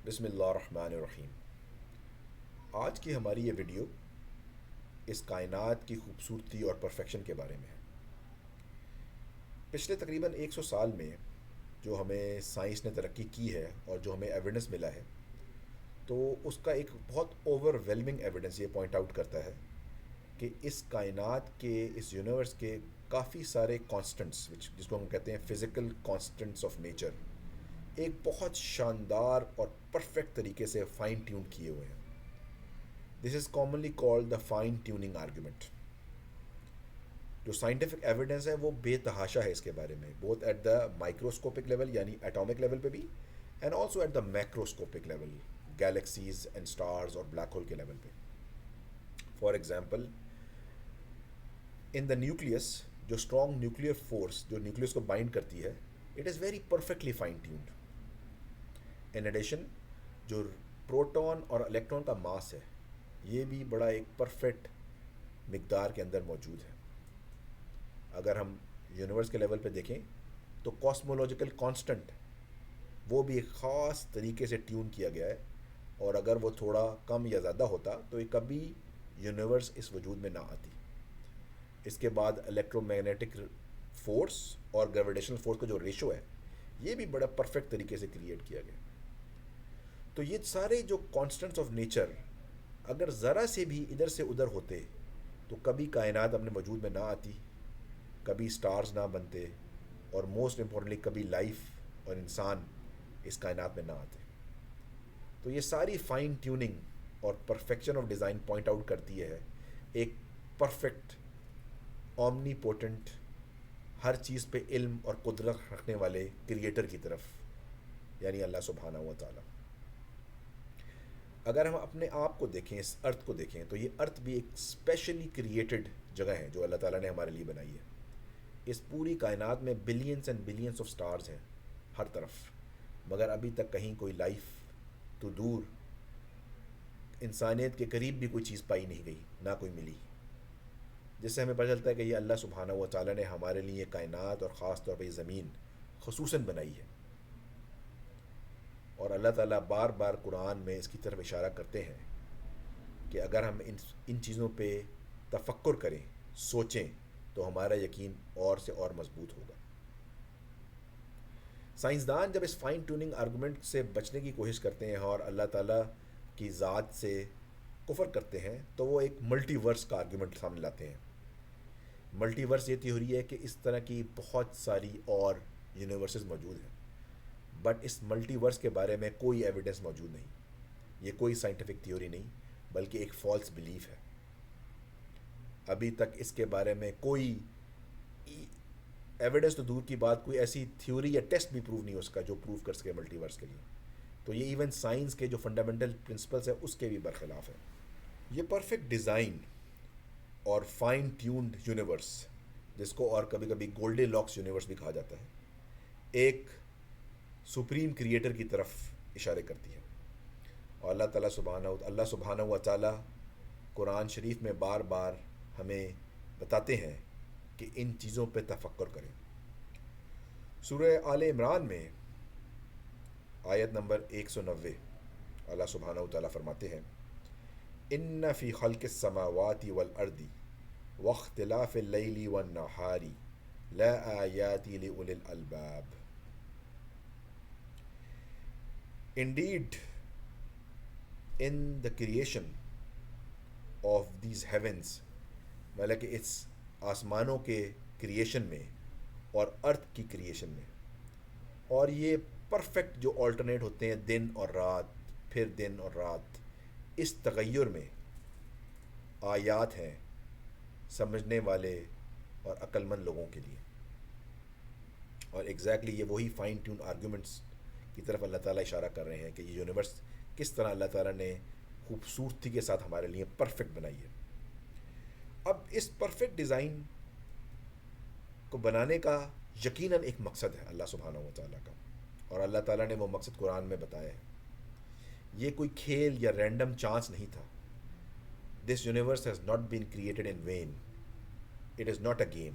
بسم اللہ الرحمن الرحیم۔ آج کی ہماری یہ ویڈیو اس کائنات کی خوبصورتی اور پرفیکشن کے بارے میں ہے۔ پچھلے تقریباً 100 سال میں جو ہمیں سائنس نے ترقی کی ہے اور جو ہمیں ایویڈنس ملا ہے، تو اس کا ایک بہت اوور ویلمنگ ایویڈنس یہ پوائنٹ آؤٹ کرتا ہے کہ اس کائنات کے، اس یونیورس کے کافی سارے کانسٹنٹس جس کو ہم کہتے ہیں فزیکل کانسٹنٹس آف نیچر، ایک بہت شاندار اور پرفیکٹ طریقے سے فائن ٹیون کیے ہوئے ہیں۔ This is commonly called the fine tuning argument. جو سائنٹیفک ایویڈنس ہے وہ بے تحاشا ہے اس کے بارے میں، both at the microscopic level یعنی ایٹامک لیول پہ بھی، and also at the macroscopic level, galaxies and stars اور بلیک ہول کے لیول پہ۔ For example, in the nucleus, جو اسٹرانگ نیوکلیئر فورس جو نیوکلیس کو بائنڈ کرتی ہے، it is very perfectly fine tuned. In addition, جو پروٹون اور الیکٹران کا ماس ہے، یہ بھی بڑا ایک پرفیکٹ مقدار کے اندر موجود ہے۔ اگر ہم یونیورس کے لیول پہ دیکھیں تو کاسمولوجیکل کانسٹنٹ وہ بھی ایک خاص طریقے سے ٹیون کیا گیا ہے، اور اگر وہ تھوڑا کم یا زیادہ ہوتا تو یہ کبھی یونیورس اس وجود میں نہ آتی۔ اس کے بعد الیکٹرو میگنیٹک فورس اور گریویٹیشنل فورس کا جو ریشو ہے، یہ بھی بڑا پرفیکٹ طریقے سے کریٹ کیا گیا۔ تو یہ سارے جو کانسٹنٹس آف نیچر اگر ذرا سے بھی ادھر سے ادھر ہوتے تو کبھی کائنات اپنے وجود میں نہ آتی، کبھی سٹارز نہ بنتے، اور موسٹ امپورٹنٹلی کبھی لائف اور انسان اس کائنات میں نہ آتے۔ تو یہ ساری فائن ٹیوننگ اور perfection of design point out کرتی ہے ایک پرفیکٹ، اومنی پوٹنٹ، ہر چیز پہ علم اور قدرت رکھنے والے کریٹر کی طرف، یعنی اللہ سبحانہ و تعالیٰ۔ اگر ہم اپنے آپ کو دیکھیں، اس ارتھ کو دیکھیں، تو یہ ارتھ بھی ایک اسپیشلی کریٹڈ جگہ ہے جو اللہ تعالیٰ نے ہمارے لیے بنائی ہے۔ اس پوری کائنات میں balance and balance of stars ہیں ہر طرف، مگر ابھی تک کہیں کوئی لائف تو دور، انسانیت کے قریب بھی کوئی چیز پائی نہیں گئی، نہ کوئی ملی، جس سے ہمیں پتہ چلتا ہے کہ یہ اللہ سبحانہ و تعالیٰ نے ہمارے لیے کائنات اور خاص طور پہ یہ زمین خصوصاً بنائی ہے۔ اور اللہ تعالیٰ بار بار قرآن میں اس کی طرف اشارہ کرتے ہیں کہ اگر ہم ان چیزوں پہ تفکر کریں، سوچیں، تو ہمارا یقین اور سے اور مضبوط ہوگا۔ سائنسدان جب اس فائن ٹیوننگ آرگومنٹ سے بچنے کی کوشش کرتے ہیں اور اللہ تعالیٰ کی ذات سے کفر کرتے ہیں، تو وہ ایک ملٹی ورس کا آرگومنٹ سامنے لاتے ہیں۔ ملٹی ورس یہ تھیوری ہے کہ اس طرح کی بہت ساری اور یونیورسز موجود ہیں، بٹ اس ملٹی ورس کے بارے میں کوئی ایویڈنس موجود نہیں۔ یہ کوئی سائنٹیفک تھیوری نہیں، بلکہ ایک فالس بلیف ہے۔ ابھی تک اس کے بارے میں کوئی ایویڈنس تو دور کی بات، کوئی ایسی تھیوری یا ٹیسٹ بھی پروو نہیں ہو سکا جو پروو کر سکے ملٹی ورس کے لیے۔ تو یہ ایون سائنس کے جو فنڈامنٹل پرنسپلس ہیں اس کے بھی برخلاف ہے۔ یہ پرفیکٹ ڈیزائن اور فائن ٹیونڈ یونیورس، جس کو اور کبھی کبھی گولڈی لاکس یونیورس بھی کہا جاتا ہے، ایک سپریم کریٹر کی طرف اشارے کرتی ہے۔ اور اللہ سبحانہ و تعالیٰ قرآن شریف میں بار بار ہمیں بتاتے ہیں کہ ان چیزوں پہ تفکر کریں۔ سورہ آل عمران میں آیت نمبر 190 اللہ سبحانہ و تعالیٰ فرماتے ہیں، ان فی خلق السماوات والارض واختلاف اللیل والنہار لآیات لأولی الالباب۔ Indeed, in the creation of these heavens، مطلب کہ اس آسمانوں کے کریشن میں اور ارتھ کی کریشن میں، اور یہ پرفیکٹ جو آلٹرنیٹ ہوتے ہیں دن اور رات، پھر دن اور رات، اس تغیر میں آیات ہیں سمجھنے والے اور عقل مند لوگوں کے لیے۔ اور ایگزیکٹلی یہ وہی فائن ٹیون آرگومنٹس کی طرف اللہ تعالیٰ اشارہ کر رہے ہیں کہ یہ یونیورس کس طرح اللہ تعالیٰ نے خوبصورتی کے ساتھ ہمارے لیے پرفیکٹ بنائی ہے۔ اب اس پرفیکٹ ڈیزائن کو بنانے کا یقیناً ایک مقصد ہے اللہ سبحانہ و تعالیٰ کا، اور اللہ تعالیٰ نے وہ مقصد قرآن میں بتایا ہے۔ یہ کوئی کھیل یا رینڈم چانس نہیں تھا۔ This universe has not been created in when, it is not a game,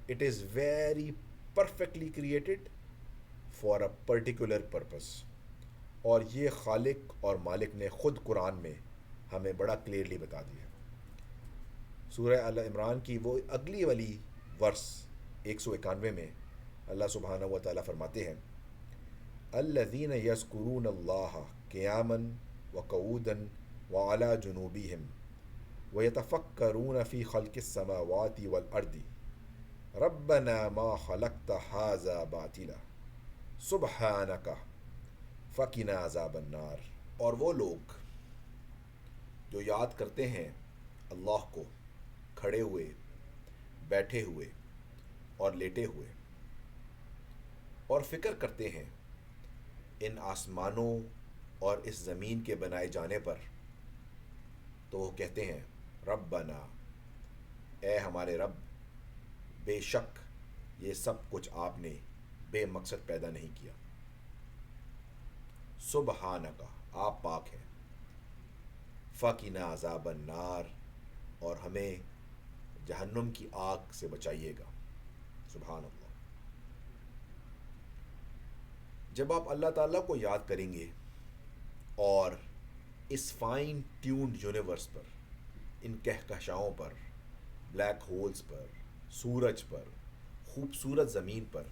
it is very perfectly created for a particular purpose۔ اور یہ خالق اور مالک نے خود قرآن میں ہمیں بڑا کلیئرلی بتا دیا. سورہ ال عمران کی وہ اگلی والی ورس 191 میں اللہ سبحانہ و تعالیٰ فرماتے ہیں الذین یذکرون اللہ قیاما وقعودا وعلی جنوبہم ویتفکرون فی خلق السماوات والارض ربنا ما خلقت ھذا باطلا سبحانک فقنا عذاب النار. اور وہ لوگ جو یاد کرتے ہیں اللہ کو کھڑے ہوئے، بیٹھے ہوئے اور لیٹے ہوئے، اور فکر کرتے ہیں ان آسمانوں اور اس زمین کے بنائے جانے پر، تو وہ کہتے ہیں ربنا، اے ہمارے رب، بے شک یہ سب کچھ آپ نے بے مقصد پیدا نہیں کیا. سبحانک، آپ پاک ہیں، فقنا عذاب النار، اور ہمیں جہنم کی آگ سے بچائیے گا. سبحان اللہ. جب آپ اللہ تعالیٰ کو یاد کریں گے اور اس فائن ٹیونڈ یونیورس پر، ان کہکشاؤں پر، بلیک ہولز پر، سورج پر، خوبصورت زمین پر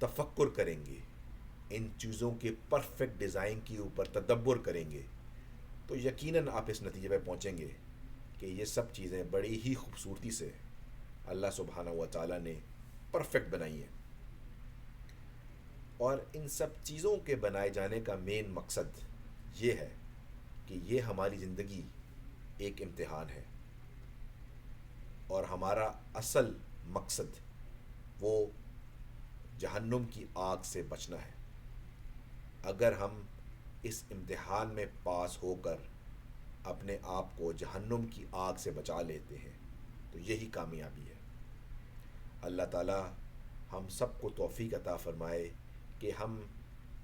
تفکر کریں گے، ان چیزوں کے پرفیکٹ ڈیزائن کے اوپر تدبر کریں گے، تو یقیناً آپ اس نتیجے پہ پہنچیں گے کہ یہ سب چیزیں بڑی ہی خوبصورتی سے اللہ سبحانہ و تعالیٰ نے پرفیکٹ بنائی ہیں. اور ان سب چیزوں کے بنائے جانے کا مین مقصد یہ ہے کہ یہ ہماری زندگی ایک امتحان ہے، اور ہمارا اصل مقصد وہ جہنم کی آگ سے بچنا ہے. اگر ہم اس امتحان میں پاس ہو کر اپنے آپ کو جہنم کی آگ سے بچا لیتے ہیں تو یہی کامیابی ہے. اللہ تعالیٰ ہم سب کو توفیق عطا فرمائے کہ ہم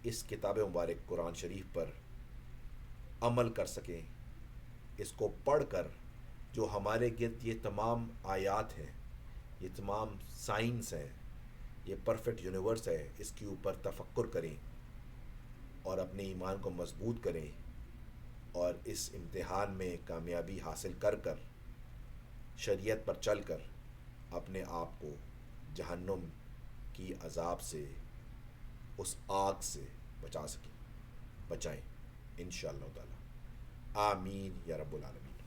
اس کتاب مبارک قرآن شریف پر عمل کر سکیں، اس کو پڑھ کر جو ہمارے گرد یہ تمام آیات ہیں، یہ تمام سائنس ہیں، یہ پرفیکٹ یونیورس ہے، اس کے اوپر تفکر کریں اور اپنے ایمان کو مضبوط کریں، اور اس امتحان میں کامیابی حاصل کر کر شریعت پر چل کر اپنے آپ کو جہنم کی عذاب سے، اس آگ سے بچائیں انشاءاللہ تعالی. آمین یا رب العالمین.